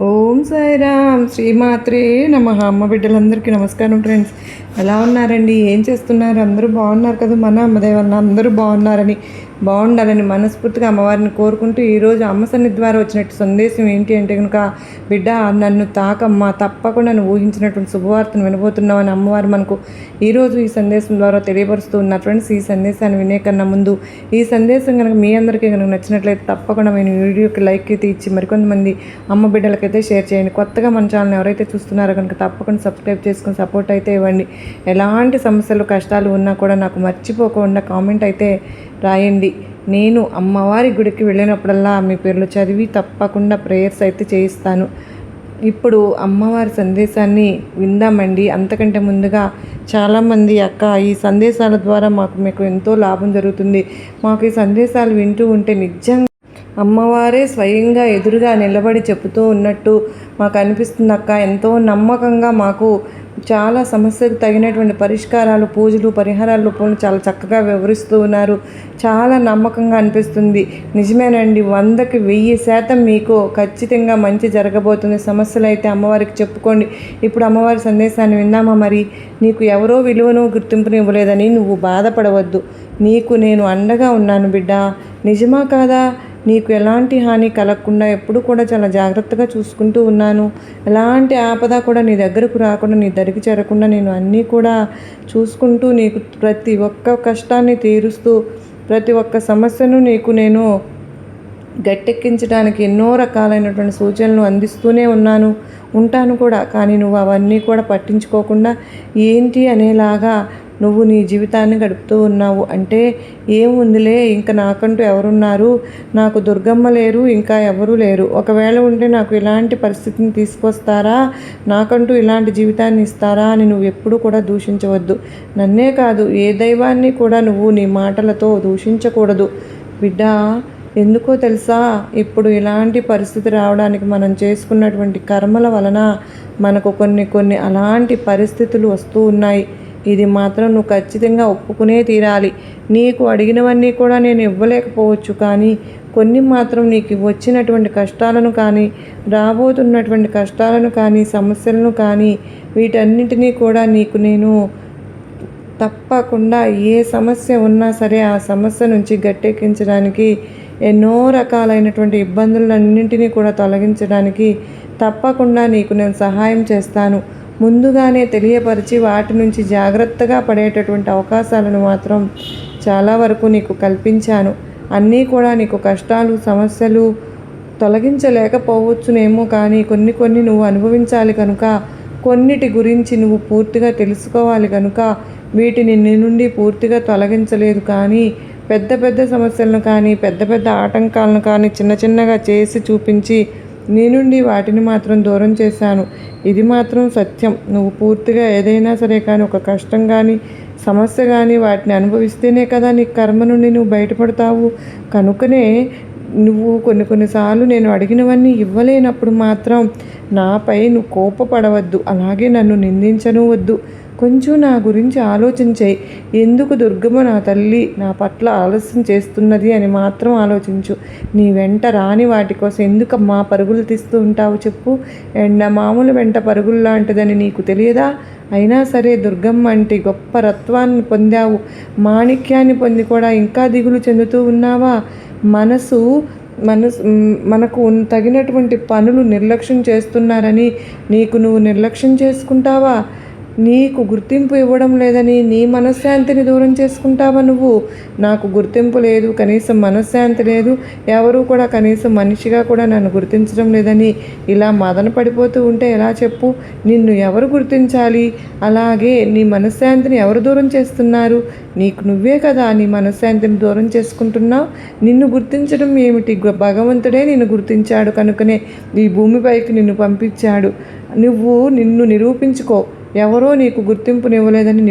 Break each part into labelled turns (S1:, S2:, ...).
S1: ఓం సాయిరామ్ శ్రీమాత్రే నమః. అమ్మ బిడ్డలందరికీ నమస్కారం ఫ్రెండ్స్. ఎలా ఉన్నారండి? ఏం చేస్తున్నారు? అందరూ బాగున్నారు కదా? మన అమ్మదేవన్న అందరూ బాగుండాలని మనస్ఫూర్తిగా అమ్మవారిని కోరుకుంటూ ఈరోజు అమ్మ సన్నిధి ద్వారా వచ్చినట్టు సందేశం ఏంటి అంటే కనుక, బిడ్డ నన్ను తాకమ్మ, తప్పకుండా నువ్వు ఊహించినటువంటి శుభవార్తను వినబోతున్నావు అని అమ్మవారు మనకు ఈరోజు ఈ సందేశం ద్వారా తెలియపరుస్తూ ఉన్నారు ఫ్రెండ్స్. ఈ సందేశాన్ని వినే కన్నా ముందు ఈ సందేశం కనుక మీ అందరికీ కనుక నచ్చినట్లయితే తప్పకుండా నేను వీడియోకి లైక్ అయితే ఇచ్చి మరికొంతమంది అమ్మ బిడ్డలకైతే షేర్ చేయండి. కొత్తగా మన ఛానల్ ఎవరైతే చూస్తున్నారో కనుక తప్పకుండా సబ్స్క్రైబ్ చేసుకొని సపోర్ట్ అయితే ఇవ్వండి. ఎలాంటి సమస్యలు కష్టాలు ఉన్నా కూడా నాకు మర్చిపోకుండా కామెంట్ అయితే రాయండి. నేను అమ్మవారి గుడికి వెళ్ళినప్పుడల్లా మీ పేర్లు చదివి తప్పకుండా ప్రేయర్స్ అయితే చేయిస్తాను. ఇప్పుడు అమ్మవారి సందేశాన్ని విందామండి. అంతకంటే ముందుగా చాలామంది అక్క ఈ సందేశాల ద్వారా మీకు ఎంతో లాభం జరుగుతుంది, మాకు ఈ సందేశాలు వింటూ ఉంటే నిజంగా అమ్మవారే స్వయంగా ఎదురుగా నిలబడి చెబుతూ ఉన్నట్టు మాకు అనిపిస్తుంది అక్క. ఎంతో నమ్మకంగా మాకు చాలా సమస్యకు తగినటువంటి పరిష్కారాలు, పూజలు, పరిహారాలు రూపంలో చాలా చక్కగా వివరిస్తూ ఉన్నారు. చాలా నమ్మకంగా అనిపిస్తుంది. నిజమేనండి, 100కి 1000% మీకు ఖచ్చితంగా మంచి జరగబోతుంది. సమస్యలు అయితే అమ్మవారికి చెప్పుకోండి. ఇప్పుడు అమ్మవారి సందేశాన్ని విందామా? మరి నీకు ఎవరో విలువను గుర్తింపుని ఇవ్వలేదని నువ్వు బాధపడవద్దు. నీకు నేను అండగా ఉన్నాను బిడ్డ. నిజమా కాదా? నీకు ఎలాంటి హాని కలగకుండా ఎప్పుడు కూడా చాలా జాగ్రత్తగా చూసుకుంటూ ఉన్నాను. ఎలాంటి ఆపద కూడా నీ దగ్గరకు రాకుండా, నీ దరికి చేరకుండా నేను అన్నీ కూడా చూసుకుంటూ నీకు ప్రతి ఒక్క కష్టాన్ని తీరుస్తూ, ప్రతి ఒక్క సమస్యను నీకు నేను గట్టెక్కించడానికి ఎన్నో రకాలైనటువంటి సూచనలు అందిస్తూనే ఉంటాను కూడా. కానీ నువ్వు అవన్నీ కూడా పట్టించుకోకుండా ఏంటి అనేలాగా నువ్వు నీ జీవితాన్ని గడుపుతూ ఉన్నావు. అంటే ఏముందిలే, ఇంకా నాకంటూ ఎవరున్నారు? నాకు దుర్గమ్మ లేరు, ఇంకా ఎవరూ లేరు. ఒకవేళ ఉంటే నాకు ఇలాంటి పరిస్థితిని తీసుకొస్తారా, నాకంటూ ఇలాంటి జీవితాన్ని ఇస్తారా అని నువ్వు ఎప్పుడూ కూడా దూషించవద్దు. నన్నే కాదు, ఏ దైవాన్ని కూడా నువ్వు నీ మాటలతో దూషించకూడదు బిడ్డ. ఎందుకో తెలుసా? ఇప్పుడు ఇలాంటి పరిస్థితి రావడానికి మనం చేసుకున్నటువంటి కర్మల వలన మనకు కొన్ని అలాంటి పరిస్థితులు వస్తూ ఉన్నాయి. ఇది మాత్రం నువ్వు ఖచ్చితంగా ఒప్పుకునే తీరాలి. నీకు అడిగినవన్నీ కూడా నేను ఇవ్వలేకపోవచ్చు, కానీ కొన్ని మాత్రం నీకు వచ్చినటువంటి కష్టాలను కానీ, రాబోతున్నటువంటి కష్టాలను కానీ, సమస్యలను కానీ, వీటన్నింటినీ కూడా నీకు నేను తప్పకుండా ఏ సమస్య ఉన్నా సరే ఆ సమస్య నుంచి గట్టెక్కించడానికి, ఎన్నో రకాలైనటువంటి ఇబ్బందులన్నింటినీ కూడా తొలగించడానికి తప్పకుండా నీకు నేను సహాయం చేస్తాను. ముందుగానే తెలియపరిచి వాటి నుంచి జాగ్రత్తగా పడేటటువంటి అవకాశాలను మాత్రం చాలా వరకు నీకు కల్పించాను. అన్నీ కూడా నీకు కష్టాలు, సమస్యలు తొలగించలేకపోవచ్చునేమో, కానీ కొన్ని నువ్వు అనుభవించాలి కనుక, కొన్నిటి గురించి నువ్వు పూర్తిగా తెలుసుకోవాలి కనుక వీటిని నీ నుండి పూర్తిగా తొలగించలేదు. కానీ పెద్ద సమస్యలను కానీ, పెద్ద ఆటంకాలను కానీ చిన్నగా చేసి చూపించి నీ నుండి వాటిని మాత్రం దూరం చేశాను. ఇది మాత్రం సత్యం. నువ్వు పూర్తిగా ఏదైనా సరే కానీ, ఒక కష్టం కానీ, సమస్య కానీ వాటిని అనుభవిస్తేనే కదా నీ కర్మ నుండి నువ్వు బయటపడతావు. కనుకనే నువ్వు కొన్నిసార్లు నేను అడిగినవన్నీ ఇవ్వలేనప్పుడు మాత్రం నాపై నువ్వు కోపపడవద్దు, అలాగే నన్ను నిందించనవద్దు. కొంచెం నా గురించి ఆలోచించాయి. ఎందుకు దుర్గమ్మ నా తల్లి నా పట్ల ఆలస్యం చేస్తున్నది అని మాత్రం ఆలోచించు. నీ వెంట రాని వాటి కోసం ఎందుకమ్మా పరుగులు తీస్తూ ఉంటావు చెప్పు? మామూలు వెంట పరుగులు లాంటిదని నీకు తెలియదా? అయినా సరే దుర్గమ్మ అంటే గొప్ప రత్వాన్ని పొందావు, మాణిక్యాన్ని పొంది కూడా ఇంకా దిగులు చెందుతూ ఉన్నావా? మనకు తగినటువంటి పనులు నిర్లక్ష్యం చేస్తున్నారని నీకు నువ్వు నిర్లక్ష్యం చేసుకుంటావా? నీకు గుర్తింపు ఇవ్వడం లేదని నీ మనశ్శాంతిని దూరం చేసుకుంటావా నువ్వు? నాకు గుర్తింపు లేదు, కనీసం మనశ్శాంతి లేదు, ఎవరు కూడా కనీసం మనిషిగా కూడా నన్ను గుర్తించడం లేదని ఇలా మదన పడిపోతూ ఉంటే ఎలా చెప్పు? నిన్ను ఎవరు గుర్తించాలి? అలాగే నీ మనశ్శాంతిని ఎవరు దూరం చేస్తున్నారు? నీకు నువ్వే కదా నీ మనశ్శాంతిని దూరం చేసుకుంటున్నావు. నిన్ను గుర్తించడం ఏమిటి? భగవంతుడే నిన్ను గుర్తించాడు కనుకనే ఈ భూమిపైకి నిన్ను పంపించాడు. నువ్వు నిన్ను నిరూపించుకో. ఎవరో నీకు గుర్తింపునివ్వలేదని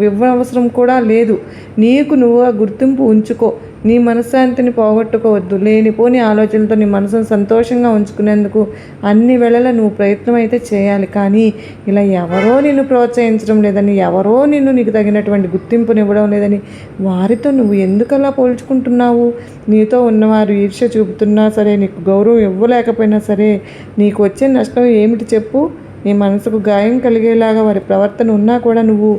S1: ఇవ్వనవసరం కూడా లేదు. నీకు నువ్వు ఆ గుర్తింపు ఉంచుకో. నీ మనశ్శాంతిని పోగొట్టుకోవద్దు. లేనిపోని ఆలోచనలతో నీ మనసును సంతోషంగా ఉంచుకునేందుకు అన్ని వేళలా నువ్వు ప్రయత్నం అయితే చేయాలి. కానీ ఇలా ఎవరో నిన్ను ప్రోత్సహించడం లేదని, ఎవరో నీకు తగినటువంటి గుర్తింపునివ్వడం లేదని వారితో నువ్వు ఎందుకలా పోల్చుకుంటున్నావు? నీతో ఉన్నవారు ఈర్ష్య చూపుతున్నా సరే, నీకు గౌరవం ఇవ్వలేకపోయినా సరే, నీకు వచ్చే నష్టం ఏమిటి చెప్పు? నీ మనసుకు గాయం కలిగేలాగా వారి ప్రవర్తన ఉన్నా కూడా నువ్వు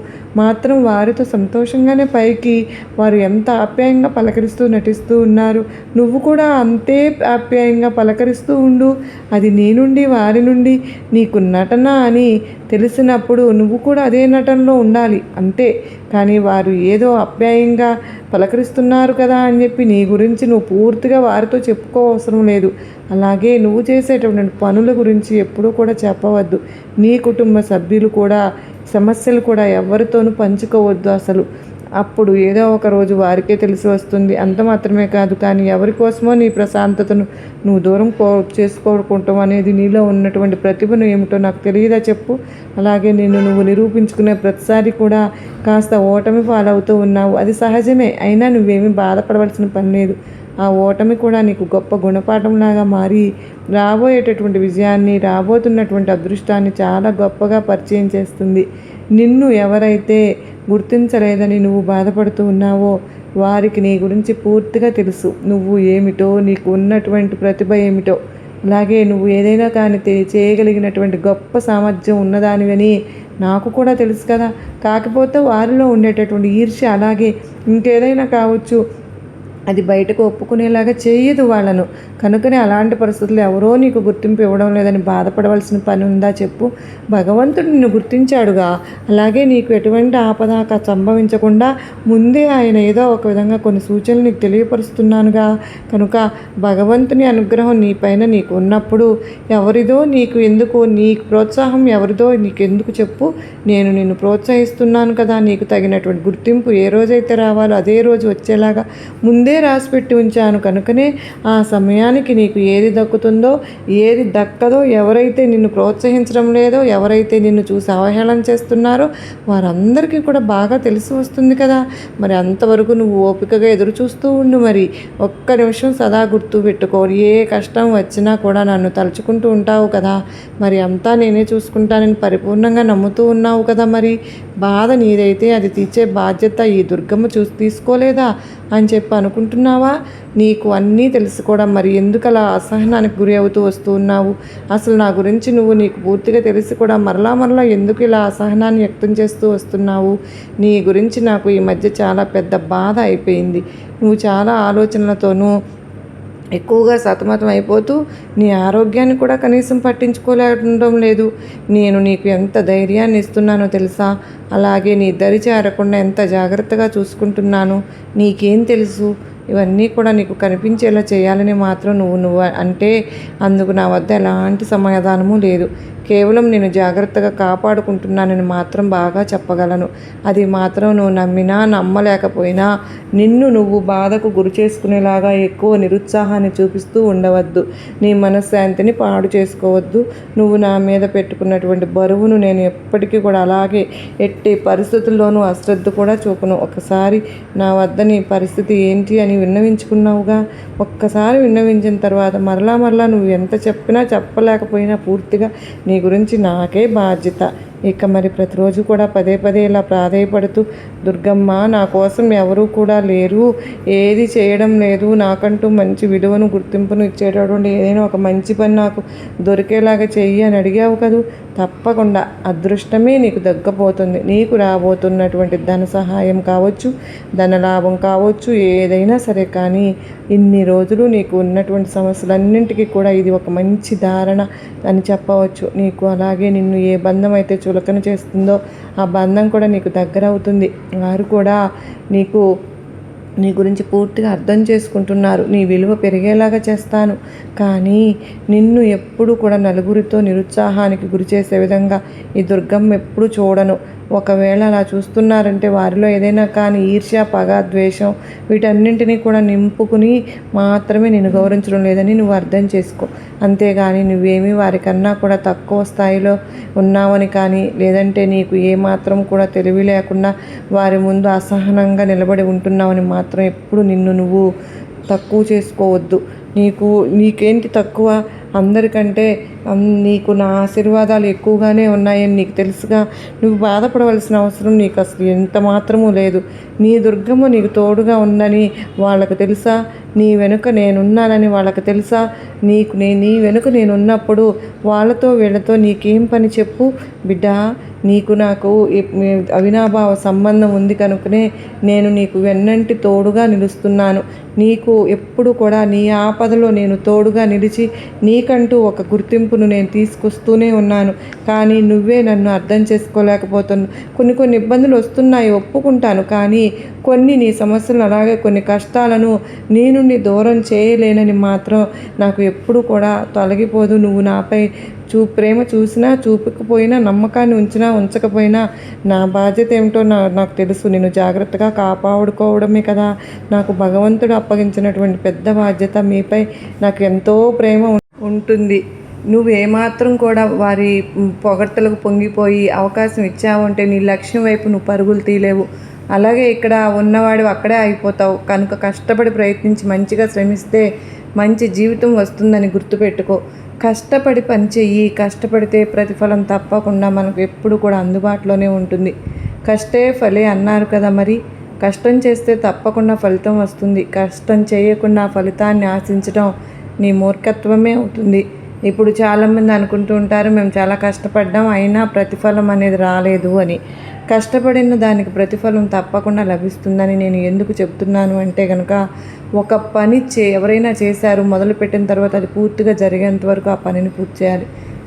S1: మాత్రం వారితో సంతోషంగానే పైకి వారు ఎంత ఆప్యాయంగా పలకరిస్తూ నటిస్తూ ఉన్నారు, నువ్వు కూడా అంతే ఆప్యాయంగా పలకరిస్తూ ఉండు. అది నీ నుండి వారి నుండి నీకు నటన అని తెలిసినప్పుడు నువ్వు కూడా అదే నటనలో ఉండాలి అంతే. కానీ వారు ఏదో ఆప్యాయంగా పలకరిస్తున్నారు కదా అని చెప్పి నీ గురించి నువ్వు పూర్తిగా వారితో చెప్పుకోవసరం లేదు. అలాగే నువ్వు చేసేటటువంటి పనుల గురించి ఎప్పుడూ కూడా చెప్పవద్దు. నీ కుటుంబ సభ్యులు కూడా సమస్యలు కూడా ఎవరితోనూ పంచుకోవద్దు అసలు. అప్పుడు ఏదో ఒక రోజు వారికే తెలిసి వస్తుంది. అంత మాత్రమే కాదు, కానీ ఎవరి కోసమో నీ ప్రశాంతతను నువ్వు దూరం చేసుకోవడం అనేది నీలో ఉన్నటువంటి ప్రతిభను ఏమిటో నాకు తెలియదా చెప్పు? అలాగే నువ్వు నిరూపించుకునే ప్రతిసారి కూడా కాస్త ఓటమి పాలవుతూ ఉన్నావు. అది సహజమే. అయినా నువ్వేమీ బాధపడవలసిన పని లేదు. ఆ ఓటమి కూడా నీకు గొప్ప గుణపాఠంలాగా మారి రాబోయేటటువంటి విజయాన్ని, రాబోతున్నటువంటి అదృష్టాన్ని చాలా గొప్పగా పరిచయం చేస్తుంది. నిన్ను ఎవరైతే గుర్తించలేదని నువ్వు బాధపడుతూ ఉన్నావో వారికి నీ గురించి పూర్తిగా తెలుసు. నువ్వు ఏమిటో, నీకు ఉన్నటువంటి ప్రతిభ ఏమిటో, అలాగే నువ్వు ఏదైనా కానీ చేయగలిగినటువంటి గొప్ప సామర్థ్యం ఉన్నదానివని నాకు కూడా తెలుసు కదా. కాకపోతే వారిలో ఉండేటటువంటి ఈర్ష్య, అలాగే ఇంకేదైనా కావచ్చు, అది బయటకు ఒప్పుకునేలాగా చేయదు వాళ్ళను. కనుకనే అలాంటి పరిస్థితులు ఎవరో నీకు గుర్తింపు ఇవ్వడం లేదని బాధపడవలసిన పని ఉందా చెప్పు? భగవంతుడు నిన్ను గుర్తించాడుగా. అలాగే నీకు ఎటువంటి ఆపద సంభవించకుండా ముందే ఆయన ఏదో ఒక విధంగా కొన్ని సూచనలు నీకు తెలియపరుస్తున్నానుగా. కనుక భగవంతుని అనుగ్రహం నీపైన నీకు ఉన్నప్పుడు ఎవరిదో నీకు ఎందుకు, నీకు ప్రోత్సాహం ఎవరిదో నీకెందుకు చెప్పు? నేను నిన్ను ప్రోత్సహిస్తున్నాను కదా. నీకు తగినటువంటి గుర్తింపు ఏ రోజైతే రావాలో అదే రోజు వచ్చేలాగా ముందే రాసిపెట్టి ఉంచాను. కనుకనే ఆ సమయానికి నీకు ఏది దక్కుతుందో ఏది దక్కదో, ఎవరైతే నిన్ను ప్రోత్సహించడం లేదో, ఎవరైతే నిన్ను చూసి అవహేళన చేస్తున్నారో వారందరికీ కూడా బాగా తెలిసి వస్తుంది కదా. మరి అంతవరకు నువ్వు ఓపికగా ఎదురు చూస్తూ ఉండు. మరి ఒక్క నిమిషం సదా గుర్తు పెట్టుకో, ఏ కష్టం వచ్చినా కూడా నన్ను తలుచుకుంటూ ఉంటావు కదా. మరి అంతా నేనే చూసుకుంటానని పరిపూర్ణంగా నమ్ముతూ ఉన్నావు కదా. మరి బాధ నీదైతే అది తీర్చే బాధ్యత ఈ దుర్గమ్మ తీసుకోలేదా అని చెప్పి అనుకుంటున్నావా? నీకు అన్నీ తెలుసుకోవడం మరి ఎందుకు అలా అసహనానికి గురి అవుతూ వస్తూ ఉన్నావు? అసలు నా గురించి నీకు పూర్తిగా తెలిసి కూడా మరలా ఎందుకు ఇలా అసహనాన్ని వ్యక్తం చేస్తూ వస్తున్నావు? నీ గురించి నాకు ఈ మధ్య చాలా పెద్ద బాధ అయిపోయింది. నువ్వు చాలా ఆలోచనలతోనూ ఎక్కువగా సతమతం అయిపోతూ నీ ఆరోగ్యాన్ని కూడా కనీసం పట్టించుకోలేకపోవడం లేదు. నేను నీకు ఎంత ధైర్యాన్ని ఇస్తున్నానో తెలుసా? అలాగే నీ దరి చేరకుండా ఎంత జాగ్రత్తగా చూసుకుంటున్నాను. నీకేం తెలుసు? ఇవన్నీ కూడా నీకు కనిపించేలా చేయాలని మాత్రం నువ్వు అంటే అందుకు నా వద్ద ఎలాంటి సమాధానము లేదు. కేవలం నేను జాగ్రత్తగా కాపాడుకుంటున్నానని మాత్రం బాగా చెప్పగలను. అది మాత్రం నువ్వు నమ్మినా నమ్మలేకపోయినా నువ్వు బాధకు గురి చేసుకునేలాగా ఎక్కువ నిరుత్సాహాన్ని చూపిస్తూ ఉండవద్దు. నీ మనశ్శాంతిని పాడు చేసుకోవద్దు. నువ్వు నా మీద పెట్టుకున్నటువంటి బరువును నేను ఎప్పటికీ కూడా అలాగే ఎట్టి పరిస్థితుల్లోనూ అశ్రద్ధ కూడా చూపను. ఒకసారి నా వద్ద నీ పరిస్థితి ఏంటి అని విన్నవించుకున్నావుగా. ఒక్కసారి విన్నవించిన తర్వాత మరలా నువ్వు ఎంత చెప్పినా చెప్పలేకపోయినా పూర్తిగా నీ గురించి నాకే బాధ్యత. ఇక మరి ప్రతిరోజు కూడా పదే ఇలా ప్రాధేయపడుతూ, దుర్గమ్మ నా కోసం ఎవరూ కూడా లేరు, ఏది చేయడం లేదు, నాకంటూ మంచి విలువను గుర్తింపును ఇచ్చేటటువంటి ఏదైనా ఒక మంచి పని నాకు దొరికేలాగా చెయ్యి అని అడిగావు కదూ. తప్పకుండా అదృష్టమే నీకు దక్కపోతుంది. నీకు రాబోతున్నటువంటి ధన సహాయం కావచ్చు, ధన లాభం కావచ్చు, ఏదైనా సరే. కానీ ఇన్ని రోజులు నీకు ఉన్నటువంటి సమస్యలన్నింటికీ కూడా ఇది ఒక మంచి ధారణ అని చెప్పవచ్చు. నీకు అలాగే నిన్ను ఏ బంధం అయితే చులకన చేస్తుందో ఆ బంధం కూడా నీకు దగ్గర అవుతుంది. వారు కూడా నీ గురించి పూర్తిగా అర్థం చేసుకుంటున్నారు. నీ విలువ పెరిగేలాగా చేస్తాను. కానీ నిన్ను ఎప్పుడు కూడా నలుగురితో నిరుత్సాహానికి గురి చేసే విధంగా ఈ దుర్గమ్మ ఎప్పుడు చూడను. ఒకవేళ అలా చూస్తున్నారంటే వారిలో ఏదైనా కానీ ఈర్ష్య, పగ, ద్వేషం వీటన్నింటినీ కూడా నింపుకుని మాత్రమే నేను గౌరవించడం లేదని నువ్వు అర్థం చేసుకో. అంతేగాని నువ్వేమీ వారికన్నా కూడా తక్కువ స్థాయిలో ఉన్నావని కానీ, లేదంటే నీకు ఏమాత్రం కూడా తెలివి లేకుండా వారి ముందు అసహనంగా నిలబడి ఉంటున్నావని మాత్రం ఎప్పుడు నిన్ను నువ్వు తక్కువ చేసుకోవద్దు. నీకేంటి తక్కువ? అందరికంటే నీకు నా ఆశీర్వాదాలు ఎక్కువగానే ఉన్నాయని నీకు తెలుసుగా. నువ్వు బాధపడవలసిన అవసరం నీకు అసలు ఎంత మాత్రమూ లేదు. నీ దుర్గమ్మ నీకు తోడుగా ఉందని వాళ్ళకు తెలుసా? నీ వెనుక నేనున్నానని వాళ్ళకి తెలుసా? నీ వెనుక నేనున్నప్పుడు వాళ్ళతో వీళ్ళతో నీకేం పని చెప్పు బిడ్డ. నాకు అవినాభావ సంబంధం ఉంది కనుకనే నేను నీకు వెన్నంటి తోడుగా నిలుస్తున్నాను. నీకు ఎప్పుడు కూడా నీ ఆపదలో నేను తోడుగా నిలిచి నీకంటూ ఒక గుర్తింపును నేను తీసుకొస్తూనే ఉన్నాను. కానీ నువ్వే నన్ను అర్థం చేసుకోలేకపోతున్నావు. కొన్ని ఇబ్బందులు వస్తున్నాయి, ఒప్పుకుంటాను. కానీ నీ సమస్యలను అలాగే కొన్ని కష్టాలను నీ నుండి దూరం చేయలేనని మాత్రం నాకు ఎప్పుడు కూడా తొలగిపోదు. నువ్వు నాపై ప్రేమ చూసినా చూపకపోయినా, నమ్మకాన్ని ఉంచినా ఉంచకపోయినా నా బాధ్యత ఏమిటో నాకు తెలుసు. నేను జాగ్రత్తగా కాపాడుకోవడమే కదా నాకు భగవంతుడు అప్పగించినటువంటి పెద్ద బాధ్యత. మీపై నాకు ఎంతో ప్రేమ ఉంటుంది. నువ్వు ఏమాత్రం కూడా వారి పొగడ్తలకు పొంగిపోయి అవకాశం ఇచ్చావంటే నీ లక్ష్యం వైపు నువ్వు పరుగులు తీయలేవు. అలాగే ఇక్కడ ఉన్నవాడు అక్కడే అయిపోతావు. కనుక కష్టపడి ప్రయత్నించి మంచిగా శ్రమిస్తే మంచి జీవితం వస్తుందని గుర్తుపెట్టుకో. కష్టపడి పని చెయ్యి. కష్టపడితే ప్రతిఫలం తప్పకుండా మనకు ఎప్పుడు కూడా అందుబాటులోనే ఉంటుంది. కష్టే ఫలే అన్నారు కదా, మరి కష్టం చేస్తే తప్పకుండా ఫలితం వస్తుంది. కష్టం చేయకుండా ఫలితాన్ని ఆశించడం నీ మూర్ఖత్వమే అవుతుంది. ఇప్పుడు చాలామంది అనుకుంటూ ఉంటారు, మేము చాలా కష్టపడ్డాం అయినా ప్రతిఫలం అనేది రాలేదు అని. కష్టపడిన దానికి ప్రతిఫలం తప్పకుండా లభిస్తుందని నేను ఎందుకు చెప్తున్నాను అంటే కనుక, ఒక పని ఎవరైనా చేశారు, మొదలుపెట్టిన తర్వాత అది పూర్తిగా జరిగేంత వరకు ఆ పనిని పూర్తి చేయాలి.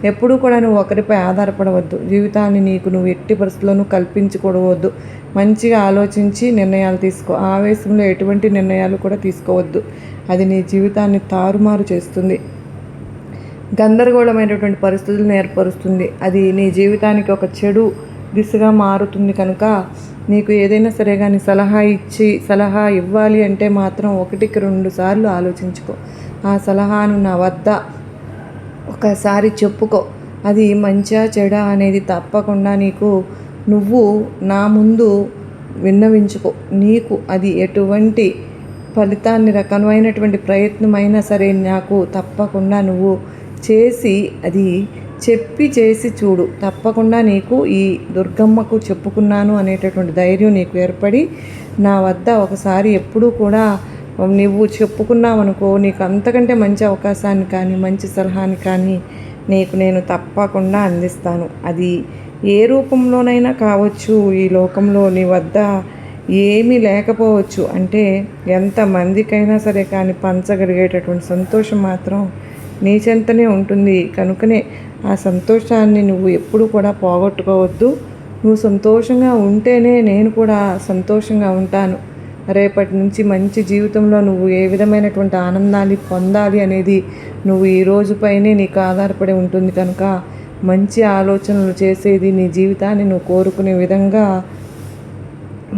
S1: ఎప్పుడూ కూడా నువ్వు ఒకరిపై ఆధారపడవద్దు. జీవితాన్ని నువ్వు ఎట్టి పరిస్థితుల్లోనూ కల్పించుకోవద్దు. మంచిగా ఆలోచించి నిర్ణయాలు తీసుకో. ఆవేశంలో ఎటువంటి నిర్ణయాలు కూడా తీసుకోవద్దు. అది నీ జీవితాన్ని తారుమారు చేస్తుంది, గందరగోళమైనటువంటి పరిస్థితులను ఏర్పరుస్తుంది. అది నీ జీవితానికి ఒక చెడు దిశగా మారుతుంది. కనుక నీకు ఏదైనా సరే కానీ సలహా ఇవ్వాలి అంటే మాత్రం 1కి 2 సార్లు ఆలోచించుకో. ఆ సలహాను నా వద్ద ఒకసారి చెప్పుకో. అది మంచా చెడా అనేది తప్పకుండా నువ్వు నా ముందు విన్నవించుకో. నీకు అది ఎటువంటి రకమైనటువంటి ప్రయత్నమైనా సరే నాకు తప్పకుండా నువ్వు చేసి అది చేసి చూడు. తప్పకుండా నీకు ఈ దుర్గమ్మకు చెప్పుకున్నాను అనేటటువంటి ధైర్యం నీకు ఏర్పడి నా వద్ద ఒకసారి ఎప్పుడూ కూడా నువ్వు చెప్పుకున్నావనుకో, నీకు అంతకంటే మంచి అవకాశాన్ని కానీ మంచి సలహాని కానీ నేను తప్పకుండా అందిస్తాను. అది ఏ రూపంలోనైనా కావచ్చు. ఈ లోకంలో నీ వద్ద ఏమీ లేకపోవచ్చు. అంటే ఎంతమందికైనా సరే కానీ పంచగలిగేటటువంటి సంతోషం మాత్రం నీ చెంతనే ఉంటుంది. కనుకనే ఆ సంతోషాన్ని నువ్వు ఎప్పుడు కూడా పోగొట్టుకోవద్దు. నువ్వు సంతోషంగా ఉంటేనే నేను కూడా సంతోషంగా ఉంటాను. రేపటి నుంచి మంచి జీవితంలో నువ్వు ఏ విధమైనటువంటి ఆనందాన్ని పొందాలి అనేది నువ్వు ఈ రోజుపైనే నీకు ఆధారపడి ఉంటుంది. కనుక మంచి ఆలోచనలు చేసేది నీ జీవితాన్ని నువ్వు కోరుకునే విధంగా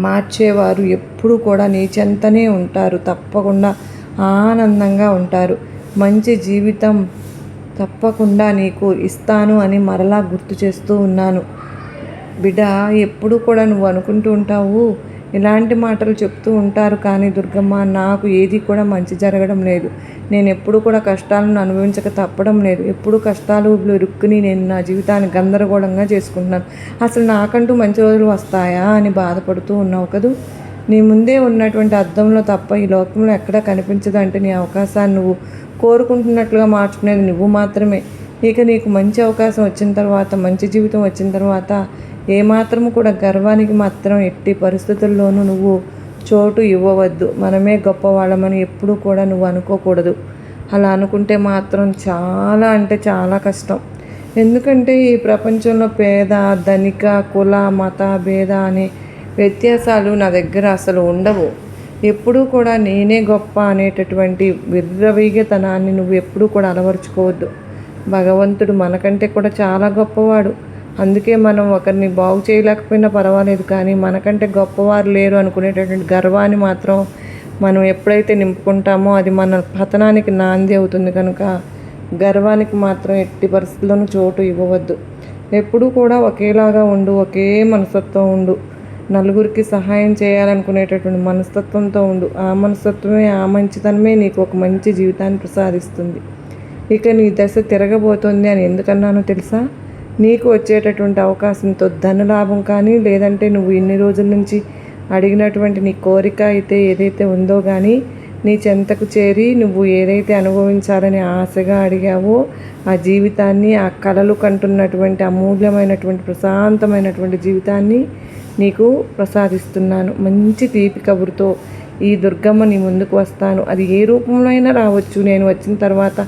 S1: మార్చేవారు ఎప్పుడు కూడా నీ చెంతనే ఉంటారు. తప్పకుండా ఆనందంగా ఉంటారు. మంచి జీవితం తప్పకుండా నీకు ఇస్తాను అని మరలా గుర్తు చేస్తూ ఉన్నాను. బిడ్డ, ఎప్పుడు కూడా నువ్వు అనుకుంటూ ఉంటావు, ఇలాంటి మాటలు చెప్తూ ఉంటారు, కానీ దుర్గమ్మ నాకు ఏది కూడా మంచి జరగడం లేదు. నేను ఎప్పుడు కూడా కష్టాలను అనుభవించక తప్పడం లేదు. ఎప్పుడు కష్టాలు ఇరుక్కుని నేను నా జీవితాన్ని గందరగోళంగా చేసుకుంటున్నాను. అసలు నాకంటూ మంచి రోజులు వస్తాయా అని బాధపడుతూ ఉన్నావు కదూ. నీ ముందే ఉన్నటువంటి అద్దంలో తప్ప ఈ లోకంలో ఎక్కడా కనిపించదు. అంటే నీ అవకాశాన్ని నువ్వు కోరుకుంటున్నట్లుగా మార్చుకునేది నువ్వు మాత్రమే. ఇక నీకు మంచి అవకాశం వచ్చిన తర్వాత, మంచి జీవితం వచ్చిన తర్వాత ఏమాత్రము కూడా గర్వానికి మాత్రం ఎట్టి పరిస్థితుల్లోనూ నువ్వు చోటు ఇవ్వవద్దు. మనమే గొప్పవాళ్ళమని ఎప్పుడూ కూడా నువ్వు అనుకోకూడదు. అలా అనుకుంటే మాత్రం చాలా అంటే చాలా కష్టం. ఎందుకంటే ఈ ప్రపంచంలో పేద, ధనిక, కుల, మత భేద అనే వ్యత్యాసాలు నా దగ్గర అసలు ఉండవు. ఎప్పుడూ కూడా నేనే గొప్ప అనేటటువంటి విర్రవీగతనాన్ని నువ్వు ఎప్పుడూ కూడా అలవరుచుకోవద్దు. భగవంతుడు మనకంటే కూడా చాలా గొప్పవాడు. అందుకే మనం ఒకరిని బాగు చేయలేకపోయినా పర్వాలేదు, కానీ మనకంటే గొప్పవారు లేరు అనుకునేటటువంటి గర్వాన్ని మాత్రం మనం ఎప్పుడైతే నింపుకుంటామో అది మన పతనానికి నాంది అవుతుంది. కనుక గర్వానికి మాత్రం ఎట్టి పరిస్థితుల్లోనూ చోటు ఇవ్వవద్దు. ఎప్పుడూ కూడా ఒకేలాగా ఉండు, ఒకే మనస్తత్వం ఉండు. నలుగురికి సహాయం చేయాలనుకునేటటువంటి మనస్తత్వంతో ఉండు. ఆ మనస్తత్వమే, ఆ మంచితనమే నీకు ఒక మంచి జీవితాన్ని ప్రసాదిస్తుంది. ఇక నీ దశ తిరగబోతోంది అని ఎందుకన్నానో తెలుసా? నీకు వచ్చేటటువంటి అవకాశంతో ధనలాభం కానీ, లేదంటే నువ్వు ఇన్ని రోజుల నుంచి అడిగినటువంటి నీ కోరిక అయితే ఏదైతే ఉందో కానీ నీ చెంతకు చేరి నువ్వు ఏదైతే అనుభవించాలని ఆశగా అడిగావో ఆ జీవితాన్ని, ఆ కలలు కంటున్నటువంటి అమూల్యమైనటువంటి ప్రశాంతమైనటువంటి జీవితాన్ని నీకు ప్రసాదిస్తున్నాను. మంచి తీపి కబురుతో ఈ దుర్గమ్మ నీ ముందుకు వస్తాను. అది ఏ రూపంలో అయినా రావచ్చు. నేను వచ్చిన తర్వాత,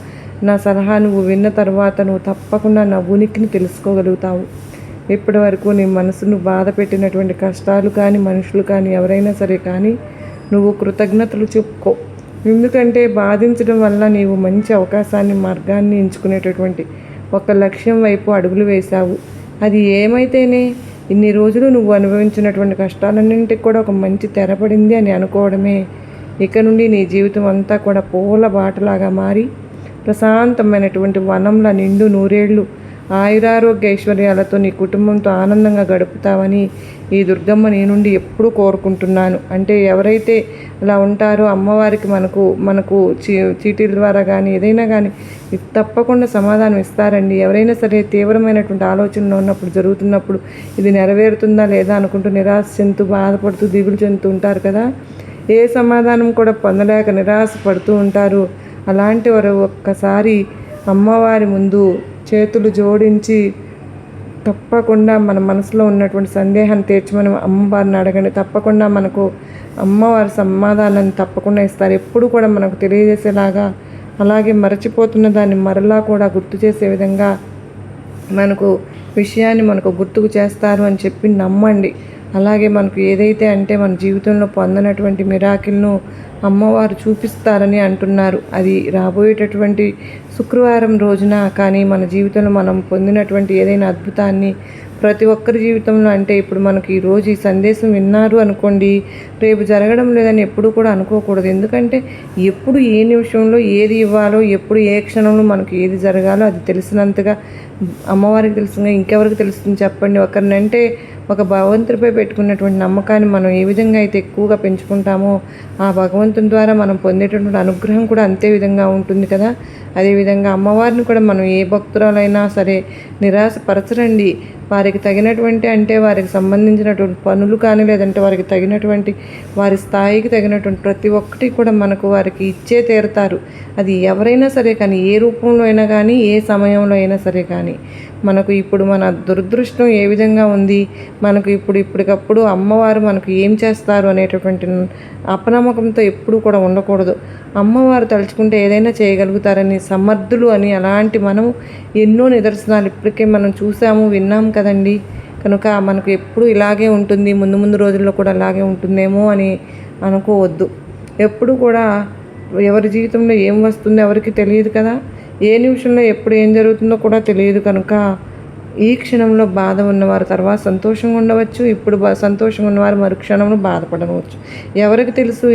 S1: నా సలహా నువ్వు విన్న తర్వాత నువ్వు తప్పకుండా నా ఉనికిని తెలుసుకోగలుగుతావు. ఇప్పటి వరకు నీ మనసును బాధ పెట్టినటువంటి కష్టాలు కానీ, మనుషులు కానీ, ఎవరైనా సరే కానీ నువ్వు కృతజ్ఞతలు చెప్పుకో. ఎందుకంటే బాధించడం వల్ల నీవు మంచి అవకాశాన్ని, మార్గాన్ని ఎంచుకునేటటువంటి ఒక లక్ష్యం వైపు అడుగులు వేశావు. అది ఏమైతేనే ఇన్ని రోజులు నువ్వు అనుభవించినటువంటి కష్టాలన్నింటికి కూడా ఒక మంచి తెరపడింది అని అనుకోవడమే. ఇక నుండి నీ జీవితం అంతా కూడా పూల బాటలాగా మారి ప్రశాంతమైనటువంటి వనంలో నిండు నూరేళ్లు ఆయురారోగ్య ఐశ్వర్యాలతో నీ కుటుంబంతో ఆనందంగా గడుపుతావని ఈ దుర్గమ్మ నీ నుండి ఎప్పుడూ కోరుకుంటున్నాను. అంటే ఎవరైతే అలా ఉంటారో అమ్మవారికి మనకు చీటీల ద్వారా కానీ ఏదైనా కానీ తప్పకుండా సమాధానం ఇస్తారండి. ఎవరైనా సరే తీవ్రమైనటువంటి ఆలోచనలో ఉన్నప్పుడు, జరుగుతున్నప్పుడు ఇది నెరవేరుతుందా లేదా అనుకుంటూ నిరాశ చెందుతూ, బాధపడుతూ, దిగులు చెందుతూ ఉంటారు కదా. ఏ సమాధానం కూడా పొందలేక నిరాశ పడుతూ ఉంటారు. అలాంటి వారు ఒక్కసారి అమ్మవారి ముందు చేతులు జోడించి తప్పకుండా మన మనసులో ఉన్నటువంటి సందేహాన్ని తీర్చమని అమ్మవారిని అడగండి. తప్పకుండా మనకు అమ్మవారి సమాధానాన్ని తప్పకుండా ఇస్తారు. ఎప్పుడు కూడా మనకు తెలియజేసేలాగా, అలాగే మరచిపోతున్న దాన్ని మరలా కూడా గుర్తు చేసే విధంగా మనకు విషయాన్ని మనకు గుర్తుకు చేస్తారు అని చెప్పి నమ్మండి. అలాగే మనకు ఏదైతే అంటే మన జీవితంలో పొందనటువంటి మిరాకిల్ను అమ్మవారు చూపిస్తారని అంటున్నారు. అది రాబోయేటటువంటి శుక్రవారం రోజున. కానీ మన జీవితంలో మనం పొందినటువంటి ఏదైనా అద్భుతాన్ని ప్రతి ఒక్కరి జీవితంలో, అంటే ఇప్పుడు మనకి ఈరోజు ఈ సందేశం విన్నారు అనుకోండి, రేపు జరగడం లేదని ఎప్పుడు కూడా అనుకోకూడదు. ఎందుకంటే ఎప్పుడు ఏ నిమిషంలో ఏది ఇవ్వాలో, ఎప్పుడు ఏ క్షణంలో మనకు ఏది జరగాలో అది తెలిసినంతగా అమ్మవారికి తెలుసుగా ఇంకెవరికి తెలుస్తుంది చెప్పండి. ఒకరినంటే ఒక భగవంతుడిపై పెట్టుకున్నటువంటి నమ్మకాన్ని మనం ఏ విధంగా అయితే ఎక్కువగా పెంచుకుంటామో ఆ భగవంతుని ద్వారా మనం పొందేటటువంటి అనుగ్రహం కూడా అంతే విధంగా ఉంటుంది కదా. అదేవిధంగా అమ్మవారిని కూడా మనం ఏ భక్తురాలైనా సరే నిరాశపరచరండి. వారికి తగినటువంటి, అంటే వారికి సంబంధించినటువంటి పనులు కానీ, లేదంటే వారికి తగినటువంటి, వారి స్థాయికి తగినటువంటి ప్రతి ఒక్కటి కూడా మనకు వారికి ఇచ్చే తీరుతారు. అది ఎవరైనా సరే కానీ, ఏ రూపంలో అయినా కానీ, ఏ సమయంలో అయినా సరే కానీ. మనకు ఇప్పుడు మన దురదృష్టం ఏ విధంగా ఉంది, మనకు ఇప్పటికప్పుడు అమ్మవారు మనకు ఏం చేస్తారు అనేటటువంటి అపనమ్మకంతో ఎప్పుడూ కూడా ఉండకూడదు. అమ్మవారు తలుచుకుంటే ఏదైనా చేయగలుగుతారని, సమర్థులు అని, అలాంటి మనం ఎన్నో నిదర్శనాలు ఇప్పటికే మనం చూసాము, విన్నాము కదండి. కనుక మనకు ఎప్పుడు ఇలాగే ఉంటుంది, ముందు రోజుల్లో కూడా అలాగే ఉంటుందేమో అని అనుకోవద్దు. ఎప్పుడు కూడా ఎవరి జీవితంలో ఏం వస్తుందో ఎవరికి తెలియదు కదా. ఏ నిమిషంలో ఎప్పుడు ఏం జరుగుతుందో కూడా తెలియదు. కనుక ఈ క్షణంలో బాధ ఉన్నవారు తర్వాత సంతోషంగా ఉండవచ్చు, ఇప్పుడు సంతోషంగా ఉన్నవారు మరు క్షణంలో బాధపడవచ్చు. ఎవరికి తెలుసు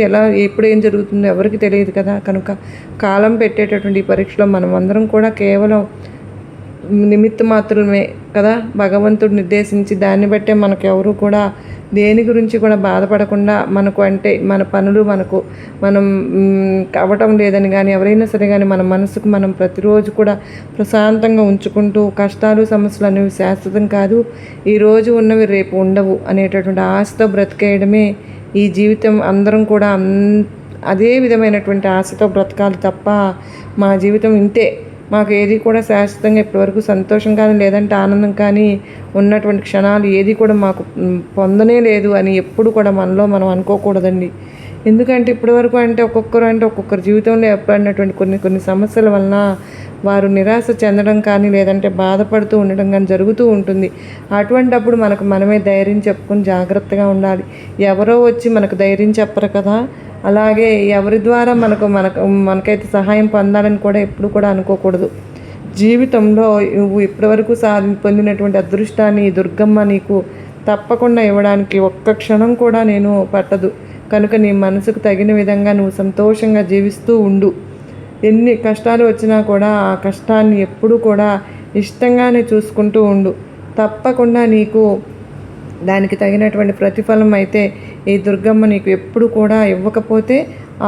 S1: ఎప్పుడు ఏం జరుగుతుందో ఎవరికి తెలియదు కదా. కనుక కాలం పెట్టేటటువంటి ఈ పరీక్షలో మనం అందరం కూడా కేవలం నిమిత్త మాత్రమే కదా. భగవంతుడు నిర్దేశించి దాన్ని బట్టే మనకు ఎవరు కూడా దేని గురించి కూడా బాధపడకుండా, మనకు అంటే మన పనులు మనం అవ్వటం లేదని కానీ, ఎవరైనా సరే కానీ మన మనసుకు మనం ప్రతిరోజు కూడా ప్రశాంతంగా ఉంచుకుంటూ, కష్టాలు సమస్యలు అనేవి శాశ్వతం కాదు, ఈరోజు ఉన్నవి రేపు ఉండవు అనేటటువంటి ఆశతో బ్రతికేయడమే ఈ జీవితం. అందరం కూడా అదే విధమైనటువంటి ఆశతో బ్రతకాలి తప్ప మా జీవితం ఇంతే, మాకు ఏది కూడా శాశ్వతంగా ఇప్పటివరకు సంతోషం కానీ, లేదంటే ఆనందం కానీ ఉన్నటువంటి క్షణాలు ఏది కూడా మాకు పొందనే లేదు అని ఎప్పుడు కూడా మనలో మనం అనుకోకూడదండి. ఎందుకంటే ఇప్పటివరకు అంటే ఒక్కొక్కరి జీవితంలో ఏర్పడినటువంటి కొన్ని సమస్యల వలన వారు నిరాశ చెందడం కానీ, లేదంటే బాధపడుతూ ఉండడం కానీ జరుగుతూ ఉంటుంది. అటువంటప్పుడు మనమే ధైర్యం చెప్పుకొని జాగ్రత్తగా ఉండాలి. ఎవరో వచ్చి మనకు ధైర్యం చెప్పరు కదా. అలాగే ఎవరి ద్వారా మనకైతే సహాయం పొందాలని కూడా ఎప్పుడు కూడా అనుకోకూడదు. జీవితంలో నువ్వు ఇప్పటివరకు పొందినటువంటి అదృష్టాన్ని దుర్గమ్మ నీకు తప్పకుండా ఇవ్వడానికి ఒక్క క్షణం కూడా నేను పట్టదు. కనుక నీ మనసుకు తగిన విధంగా నువ్వు సంతోషంగా జీవిస్తూ ఉండు. ఎన్ని కష్టాలు వచ్చినా కూడా ఆ కష్టాన్ని ఎప్పుడూ కూడా ఇష్టంగానే చూసుకుంటూ ఉండు. తప్పకుండా నీకు దానికి తగినటువంటి ప్రతిఫలం అయితే ఈ దుర్గమ్మ నీకు ఎప్పుడు కూడా ఇవ్వకపోతే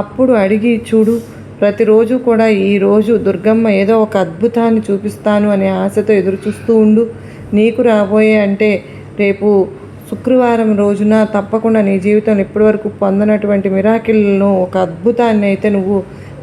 S1: అప్పుడు అడిగి చూడు. ప్రతిరోజు కూడా ఈరోజు దుర్గమ్మ ఏదో ఒక అద్భుతాన్ని చూపిస్తాను అనే ఆశతో ఎదురు చూస్తూ ఉండు. నీకు రాబోయే అంటే రేపు శుక్రవారం రోజున తప్పకుండా నీ జీవితంలో ఇప్పటివరకు పొందనటువంటి మిరాకిల్ను ఒక అద్భుతాన్ని అయితే నువ్వు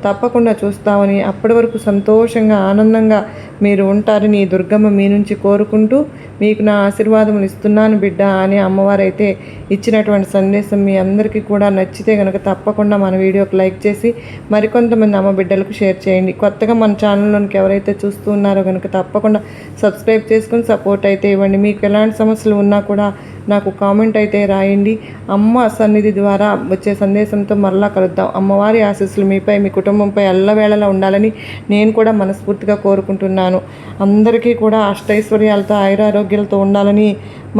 S1: తప్పకుండా చూస్తావని, అప్పటి వరకు సంతోషంగా ఆనందంగా మీరు ఉంటారని ఈ దుర్గమ్మ మీ నుంచి కోరుకుంటూ మీకు నా ఆశీర్వాదములు ఇస్తున్నాను బిడ్డ అని అమ్మవారైతే ఇచ్చినటువంటి సందేశం మీ అందరికీ కూడా నచ్చితే కనుక తప్పకుండా మన వీడియోకి లైక్ చేసి మరికొంతమంది అమ్మ బిడ్డలకు షేర్ చేయండి. కొత్తగా మన ఛానల్లోనికి ఎవరైతే చూస్తూ ఉన్నారో కనుక తప్పకుండా సబ్స్క్రైబ్ చేసుకుని సపోర్ట్ అయితే ఇవ్వండి. మీకు ఎలాంటి సమస్యలు ఉన్నా కూడా నాకు కామెంట్ అయితే రాయండి. అమ్మ సన్నిధి ద్వారా వచ్చే సందేశంతో మరలా కలుద్దాం. అమ్మవారి ఆశీస్సులు మీపై మీ కుటుంబంపై ఎల్లవేళలా ఉండాలని నేను కూడా మనస్ఫూర్తిగా కోరుకుంటున్నాను. అందరికీ కూడా అష్టైశ్వర్యాలతో ఆయురారోగ్యాలతో ఉండాలని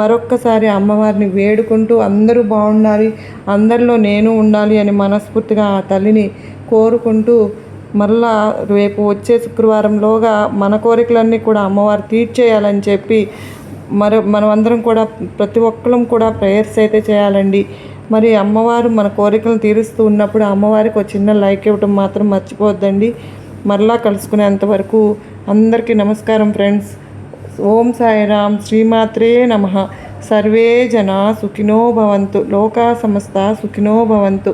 S1: మరొక్కసారి అమ్మవారిని వేడుకుంటూ అందరూ బాగుండాలి, అందరిలో నేను ఉండాలి అని మనస్ఫూర్తిగా ఆ తల్లిని కోరుకుంటూ మరలా రేపు వచ్చే శుక్రవారంలోగా మన కోరికలన్నీ కూడా అమ్మవారు తీర్చేయాలని చెప్పి మనమందరం కూడా ప్రతి ఒక్కరం కూడా ప్రేయర్స్ అయితే చేయాలండి. మరి అమ్మవారు మన కోరికలను తీరుస్తూ ఉన్నప్పుడు అమ్మవారికి ఒక చిన్న లైక్ ఇవ్వటం మాత్రం మర్చిపోవద్దండి. మరలా కలుసుకునేంతవరకు అందరికీ నమస్కారం ఫ్రెండ్స్. ఓం సాయిరామ్. శ్రీమాత్రే నమః. సర్వే జనా సుఖినో భవంతు. లోకా సమస్త సుఖినో భవంతు.